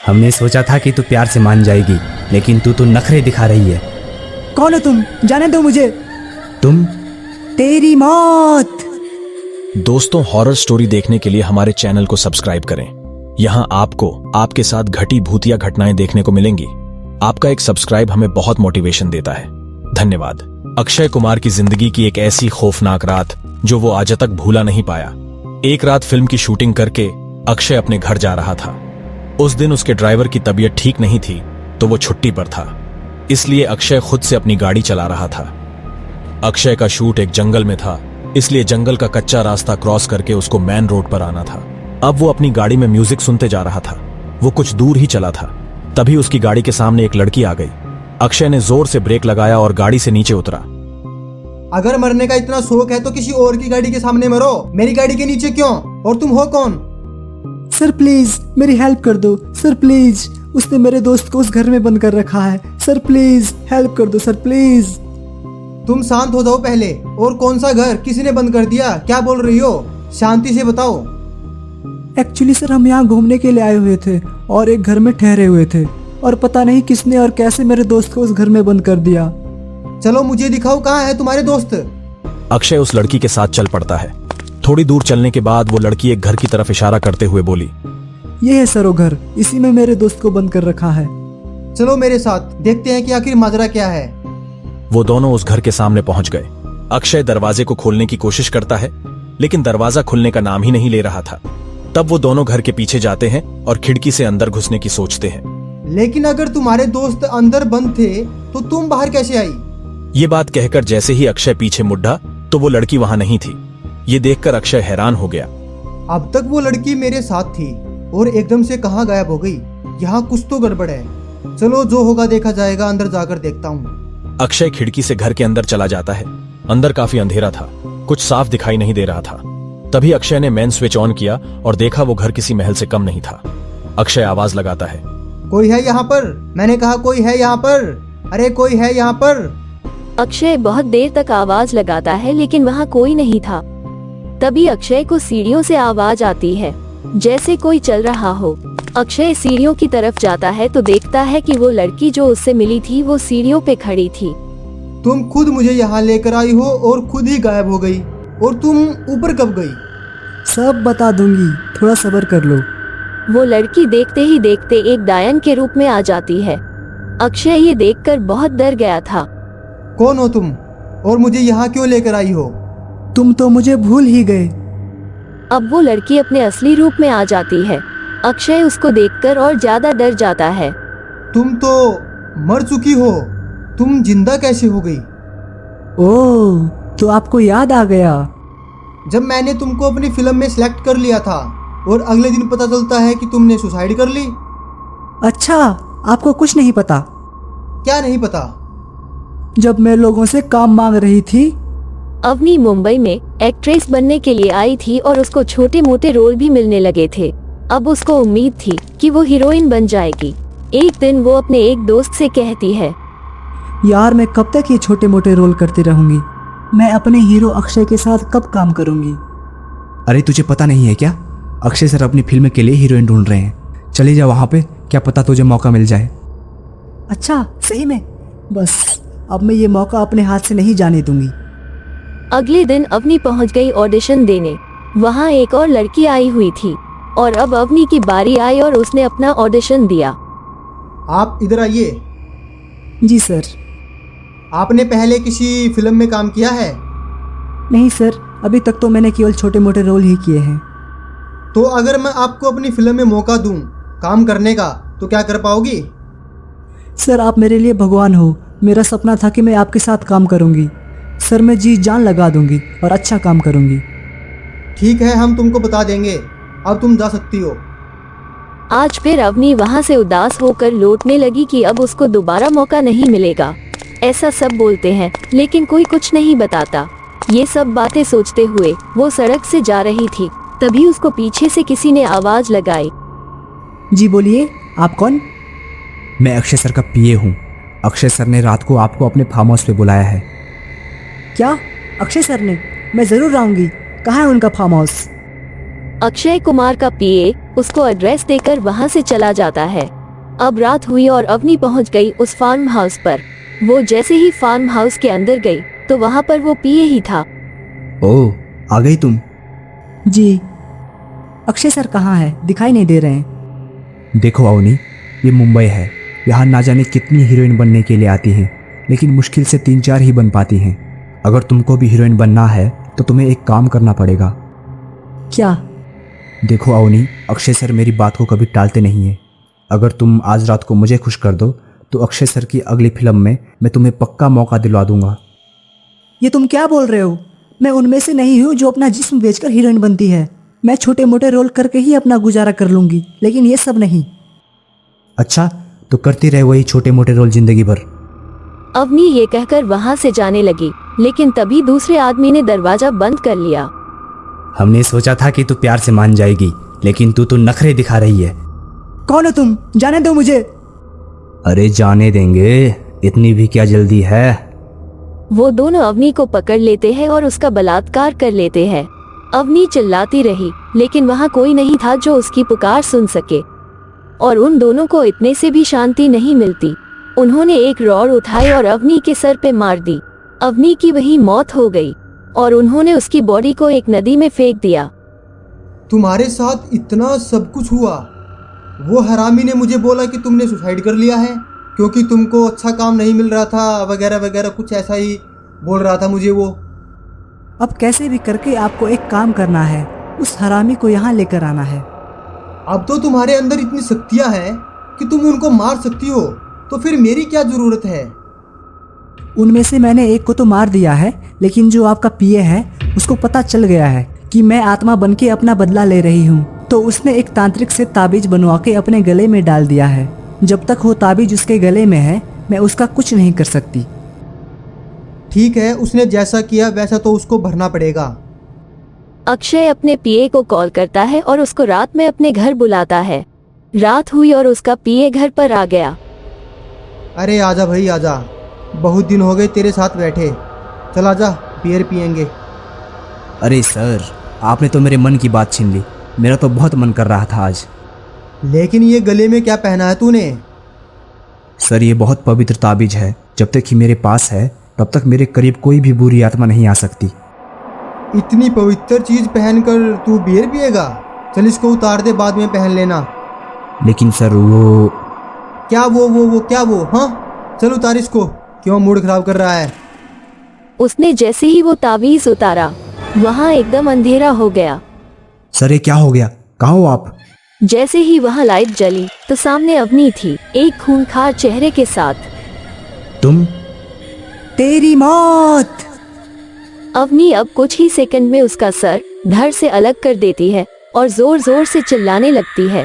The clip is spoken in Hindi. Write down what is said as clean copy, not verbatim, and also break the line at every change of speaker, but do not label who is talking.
हमने सोचा था कि तू प्यार से मान जाएगी, लेकिन तू तो नखरे दिखा रही है।
कौन हो तुम? जाने दो मुझे।
तुम?
तेरी मौत।
दोस्तों, हॉरर स्टोरी देखने के लिए हमारे चैनल को सब्सक्राइब करें। यहाँ आपको आपके साथ घटी भूतिया घटनाएं देखने को मिलेंगी। आपका एक सब्सक्राइब हमें बहुत मोटिवेशन देता है। धन्यवाद। अक्षय कुमार की जिंदगी की एक ऐसी खौफनाक रात जो वो आज तक भूला नहीं पाया। एक रात फिल्म की शूटिंग करके अक्षय अपने घर जा रहा था। उस दिन उसके ड्राइवर की तबीयत ठीक नहीं थी तो वो छुट्टी पर था, इसलिए अक्षय खुद से अपनी गाड़ी चला रहा था। अक्षय का शूट एक जंगल में था, इसलिए जंगल का कच्चा रास्ता क्रॉस करके उसको मेन रोड पर आना था। अब वो अपनी गाड़ी में म्यूजिक सुनते जा रहा था। वो कुछ दूर ही चला था, तभी उसकी गाड़ी के सामने एक लड़की आ गई। अक्षय ने जोर से ब्रेक लगाया और गाड़ी से नीचे उतरा।
अगर मरने का इतना शौक है तो किसी और की गाड़ी के सामने मरो, मेरी गाड़ी के नीचे क्यों? और तुम हो कौन?
सर प्लीज मेरी हेल्प कर दो। सर प्लीज, उसने मेरे दोस्त को उस घर में बंद कर रखा है। सर प्लीज हेल्प कर दो सर प्लीज।
तुम शांत हो जाओ पहले। और कौन सा घर? किसी ने बंद कर दिया? क्या बोल रही हो? शांति से बताओ।
एक्चुअली सर हम यहाँ घूमने के लिए आए हुए थे और एक घर में ठहरे हुए थे, और पता नहीं किसने और कैसे मेरे दोस्त को उस घर में बंद कर दिया।
चलो मुझे दिखाओ, कहाँ है तुम्हारे दोस्त?
अक्षय उस लड़की के साथ चल पड़ता है। थोड़ी दूर चलने के बाद वो लड़की एक घर की तरफ इशारा करते हुए बोली,
ये है सर वो घर, इसी में मेरे दोस्त को बंद कर रखा है।
चलो मेरे साथ, देखते हैं कि आखिर माजरा क्या है।
वो दोनों उस घर के सामने पहुंच गए। अक्षय दरवाजे को खोलने की कोशिश करता है, लेकिन दरवाजा खुलने का नाम ही नहीं ले रहा था। तब वो दोनों घर के पीछे जाते हैं और खिड़की से अंदर घुसने की सोचते हैं।
लेकिन अगर तुम्हारे दोस्त अंदर बंद थे तो तुम बाहर कैसे आई?
ये बात कहकर जैसे ही अक्षय पीछे मुड़ा तो वो लड़की वहां नहीं थी। ये देखकर अक्षय हैरान हो गया।
अब तक वो लड़की मेरे साथ थी और एकदम से कहाँ गायब हो गई? यहाँ कुछ तो गड़बड़ है। चलो जो होगा देखा जाएगा, अंदर जाकर देखता हूँ।
अक्षय खिड़की से घर के अंदर चला जाता है। अंदर काफी अंधेरा था, कुछ साफ दिखाई नहीं दे रहा था। तभी अक्षय ने मेन स्विच ऑन किया और देखा वो घर किसी महल से कम नहीं था। अक्षय आवाज लगाता है,
कोई है यहाँ पर? मैंने कहा कोई है यहाँ पर? अरे कोई है यहाँ पर?
अक्षय बहुत देर तक आवाज लगाता है लेकिन वहाँ कोई नहीं था। तभी अक्षय को सीढ़ियों से आवाज आती है, जैसे कोई चल रहा हो। अक्षय सीढ़ियों की तरफ जाता है तो देखता है कि वो लड़की जो उससे मिली थी वो सीढ़ियों पे खड़ी थी।
तुम खुद मुझे यहाँ लेकर आई हो और खुद ही गायब हो गई। और तुम ऊपर कब गई?
सब बता दूंगी, थोड़ा सब्र कर लो।
वो लड़की देखते ही देखते एक डायन के रूप में आ जाती है। अक्षय ये देखकर बहुत डर गया था।
कौन हो तुम और मुझे यहाँ क्यों लेकर आई हो?
तुम तो मुझे भूल ही गए।
अब वो लड़की अपने असली रूप में आ जाती है। अक्षय उसको देखकर और ज्यादा डर जाता है।
तुम तो मर चुकी हो, तुम जिंदा कैसे हो गई?
ओह, तो आपको याद आ गया।
जब मैंने तुमको अपनी फिल्म में सिलेक्ट कर लिया था और अगले दिन पता चलता है कि तुमने सुसाइड कर ली।
अच्छा, आपको कुछ नहीं पता?
क्या नहीं पता?
जब मैं लोगों से काम मांग रही थी।
अवनी मुंबई में एक्ट्रेस बनने के लिए आई थी और उसको छोटे मोटे रोल भी मिलने लगे थे। अब उसको उम्मीद थी कि वो हीरोइन बन जाएगी। एक दिन वो अपने एक दोस्त से कहती है,
यार मैं कब तक ये छोटे मोटे रोल करती रहूंगी? मैं अपने हीरो अक्षय के साथ कब काम करूंगी?
अरे तुझे पता नहीं है क्या? अक्षय सर अपनी फिल्म के लिए हीरोइन ढूंढ रहे हैं। चली जा वहां पे, क्या पता तुझे मौका मिल जाए।
अच्छा सही में? बस अब मैं ये मौका अपने हाथ से नहीं जाने दूंगी।
अगले दिन अवनी पहुंच गई ऑडिशन देने। वहां एक और लड़की आई हुई थी और अब अवनी की बारी आई और उसने अपना ऑडिशन दिया।
आप इधर आइए।
जी सर।
आपने पहले किसी फिल्म में काम किया है?
नहीं सर, अभी तक तो मैंने केवल छोटे मोटे रोल ही किए हैं।
तो अगर मैं आपको अपनी फिल्म में मौका दूं काम करने का तो क्या कर पाओगी?
सर आप मेरे लिए भगवान हो। मेरा सपना था कि मैं आपके साथ काम करूंगी। सर मैं जी जान लगा दूंगी और अच्छा काम करूंगी।
ठीक है, हम तुमको बता देंगे। अब तुम जा सकती हो।
आज फिर अवनी वहां से उदास होकर लौटने लगी कि अब उसको दोबारा मौका नहीं मिलेगा। ऐसा सब बोलते हैं लेकिन कोई कुछ नहीं बताता। ये सब बातें सोचते हुए वो सड़क से जा रही थी, तभी उसको पीछे से किसी ने आवाज लगाई।
जी बोलिए, आप कौन?
मैं अक्षय सर का पीए हूँ। अक्षय सर ने रात को आपको अपने फार्म हाउस पे बुलाया है।
क्या? अक्षय सर ने? मैं जरूर आऊंगी। कहाँ है उनका फार्म हाउस?
अक्षय कुमार का पीए उसको एड्रेस देकर वहाँ से चला जाता है। अब रात हुई और अवनी पहुँच गई उस फार्म हाउस पर। वो जैसे ही फार्म हाउस के अंदर गई तो वहाँ पर वो पीए ही था।
ओह, आ गई तुम।
जी। अक्षय सर कहाँ है? दिखाई नहीं दे रहे हैं।
देखो अवनी, ये मुंबई है। यहाँ ना जाने कितनी हीरोइन बनने के लिए आती हैं, लेकिन मुश्किल से 3-4 ही बन पाती हैं। अगर तुमको भी हीरोइन बनना है तो तुम्हें एक काम करना पड़ेगा।
क्या?
देखो अवनी, अक्षय सर मेरी बात को कभी टालते नहीं है। अगर तुम आज रात को मुझे खुश कर दो तो अक्षय सर की अगली फिल्म में मैं तुम्हें पक्का मौका दिलवा दूंगा।
ये तुम क्या बोल रहे हो? मैं उनमें से नहीं हूँ जो अपना जिस्म बेचकर हीरोइन बनती है। मैं छोटे मोटे रोल करके ही अपना गुजारा कर लूंगी, लेकिन ये सब नहीं।
अच्छा, तो करती रहे वही छोटे मोटे रोल जिंदगी भर।
अवनी ये कहकर वहाँ से जाने लगी, लेकिन तभी दूसरे आदमी ने दरवाजा बंद कर लिया।
हमने सोचा था कि तू प्यार से मान जाएगी, लेकिन तू तो नखरे दिखा रही है।
कौन हो तुम? जाने दो मुझे।
अरे जाने देंगे, इतनी भी क्या जल्दी है।
वो दोनों अवनी को पकड़ लेते हैं और उसका बलात्कार कर लेते हैं। अवनी चिल्लाती रही, लेकिन वहाँ कोई नहीं था जो उसकी पुकार सुन सके, और उन दोनों को इतने से भी शांति नहीं मिलती। उन्होंने एक रॉड उठाई और अवनी के सर पे मार दी। अवनी की वही मौत हो गई और उन्होंने उसकी बॉडी को एक नदी में फेंक दिया।
तुम्हारे साथ इतना सब कुछ हुआ? वो हरामी ने मुझे बोला कि तुमने सुसाइड कर लिया है क्योंकि तुमको अच्छा काम नहीं मिल रहा था, वगैरह वगैरह, कुछ ऐसा ही बोल रहा था मुझे वो।
अब कैसे भी करके आपको एक काम करना है, उस हरामी को यहाँ लेकर आना है।
अब तो तुम्हारे अंदर इतनी शक्तियाँ हैं कि तुम उनको मार सकती हो, तो फिर मेरी क्या जरूरत है?
उनमें से मैंने एक को तो मार दिया है, लेकिन जो आपका पीए है उसको पता चल गया है कि मैं आत्मा बनके अपना बदला ले रही हूँ, तो उसने एक तांत्रिक से ताबीज बनवा के अपने गले में डाल दिया है। जब तक वो ताबीज उसके गले में है मैं उसका कुछ नहीं कर सकती।
ठीक है, उसने जैसा किया वैसा तो उसको भरना पड़ेगा।
अक्षय अपने पीए को कॉल करता है और उसको रात में अपने घर बुलाता है। रात हुई और उसका पीए घर पर आ गया।
अरे आजा भाई आजा, बहुत दिन हो गए तेरे साथ बैठे, चल आजा बियर पियेंगे।
अरे सर, आपने तो मेरे मन की बात छीन ली। मेरा तो बहुत मन कर रहा था आज।
लेकिन ये गले में क्या पहना है तूने?
सर, ये बहुत पवित्र ताबीज है। जब तक ये मेरे पास है तब तक मेरे करीब कोई भी बुरी आत्मा नहीं आ सकती।
इतनी पवित्र चीज पहनकर तू बियर पिएगा? चल इसको उतार दे, बाद में पहन लेना।
लेकिन सर वो
क्या वो क्या वो? हाँ चल उतार इसको, क्यों मूड खराब कर रहा है?
उसने जैसे ही वो तावीज उतारा वहाँ एकदम अंधेरा हो गया।
सर, ये क्या हो गया? कहाँ हो आप?
जैसे ही वहाँ लाइट जली तो सामने अवनी थी, एक खूंखार चेहरे के साथ।
तुम?
तेरी मौत!
अवनी अब कुछ ही सेकंड में उसका सर धड़ से अलग कर देती है और जोर जोर से चिल्लाने लगती है।